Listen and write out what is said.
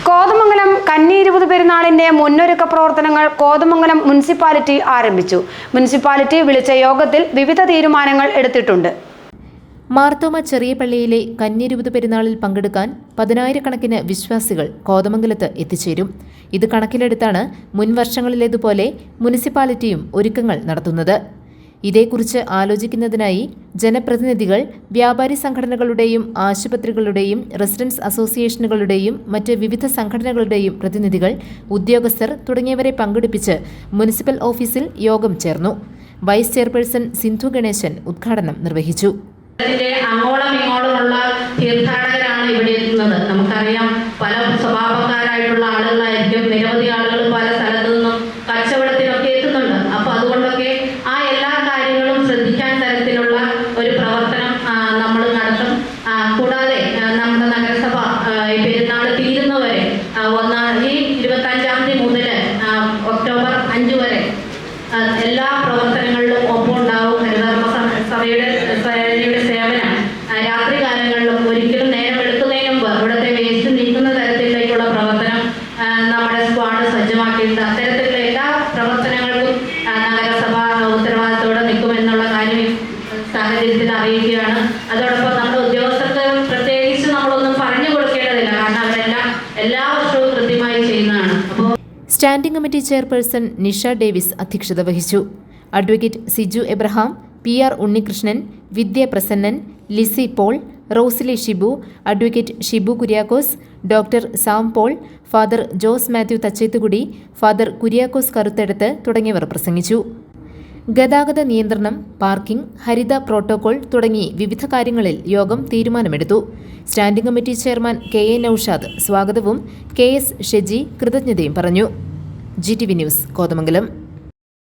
കോതമംഗലം കന്നി 20 പെരുന്നാളിന്റെ മുന്നൊരുക്ക പ്രവർത്തനങ്ങൾ കോതമംഗലം മുനിസിപ്പാലിറ്റി ആരംഭിച്ചു. മുനിസിപ്പാലിറ്റി വിളിച്ച യോഗത്തിൽ വിവിധ തീരുമാനങ്ങൾ എടുത്തിട്ടുണ്ട്. മാർത്തോമ ചെറിയ പള്ളിയിലെ കന്നി 20 പെരുന്നാളിൽ പങ്കെടുക്കാൻ 10,000-കണക്കിന് വിശ്വാസികൾ കോതമംഗലത്ത് എത്തിച്ചേരും. ഇത് കണക്കിലെടുത്താണ് മുൻ വർഷങ്ങളിലേതുപോലെ മുനിസിപ്പാലിറ്റിയും ഒരുക്കങ്ങൾ നടത്തുന്നത്. ഇതേക്കുറിച്ച് ആലോചിക്കുന്നതിനായി ജനപ്രതിനിധികൾ, വ്യാപാരി സംഘടനകളുടെയും ആശുപത്രികളുടെയും റെസിഡൻസ് അസോസിയേഷനുകളുടെയും മറ്റ് വിവിധ സംഘടനകളുടെയും പ്രതിനിധികൾ, ഉദ്യോഗസ്ഥർ തുടങ്ങിയവരെ പങ്കെടുപ്പിച്ച് മുനിസിപ്പൽ ഓഫീസിൽ യോഗം ചേർന്നു. വൈസ് ചെയർപേഴ്സൺ സിന്ധു ഗണേശൻ ഉദ്ഘാടനം നിർവഹിച്ചു. അങ്ങോളം ഇങ്ങോളമുള്ള തീർത്ഥാടകരാണ് ഇവിടെ എത്തുന്നത്. നമുക്കറിയാം, പല സ്വഭാവക്കാരായിട്ടുള്ള ആളുകളായിരിക്കും. നിരവധി ആളുകൾ പല സ്ഥലത്തു നിന്നും കച്ചവടത്തിനൊക്കെ എത്തുന്നുണ്ട്. അപ്പൊ അതുകൊണ്ടൊക്കെ ആ എല്ലാ കാര്യങ്ങളും ശ്രദ്ധിക്കാൻ തരത്തിലുള്ള ഒരു പ്രവർത്തനം നമ്മൾ നടത്തും. കൂടാതെ നമ്മുടെ നഗരസഭ പെരുന്നാൾ തീരുന്നവരെ ഈ 25-ാം തീയതി മുതൽ ഒക്ടോബർ 5 വരെ എല്ലാ പ്രവർത്തനങ്ങളിലും ഒപ്പമുണ്ടാവും. ഹരിതകർമ്മസഭയുടെ സേവനം രാത്രി കാലങ്ങളിലും ഒരിക്കലും നേരം എടുക്കുന്നതിന് മുമ്പ് ഇവിടുത്തെ വേസ്റ്റ് നീക്കുന്ന തരത്തിലേക്കുള്ള പ്രവർത്തനം നമ്മുടെ സ്ക്വാഡ് സജ്ജമാക്കിയിട്ടുണ്ട്. അത്തരത്തിലുള്ള എല്ലാ പ്രവർത്തനങ്ങൾക്കും നഗരസഭ ഉത്തരവാദിത്തോടെ നിൽക്കുമെന്നുള്ള കാര്യം ഈ സാഹചര്യത്തിൽ അറിയിക്കുകയാണ്. അതോടൊപ്പം നമ്മുടെ ഉദ്യോഗസ്ഥർക്ക് പ്രത്യേകിച്ച് നമ്മളൊന്നും പറഞ്ഞു കൊടുക്കേണ്ടതില്ല, കാരണം അവരെല്ലാം എല്ലാ വർഷവും കൃത്യമായി ചെയ്യുന്നതാണ്. അപ്പോൾ standing committee chairperson Nisha Davis അധ്യക്ഷത വഹിച്ചു. Advocate Siju Abraham, PR Unnikrishnan, Vidya Prasannan, Lissy Paul, Rosily Shibu, advocate Shibu Kuriakose, doctor Sam Paul, father Jose Mathew Thachethukudy, father Kuriakose Karuthedathu തുടങ്ങിയവർ പ്രസംഗിച്ചു. ഗതാഗത നിയന്ത്രണം, പാർക്കിംഗ്, ഹരിത പ്രോട്ടോകോൾ തുടങ്ങി വിവിധ കാര്യങ്ങളിൽ യോഗം തീരുമാനമെടുത്തു. Standing committee chairman KA Naushad സ്വാഗതവും KS ഷെജി കൃതജ്ഞതയും പറഞ്ഞു. GTV news, Kothamangalam.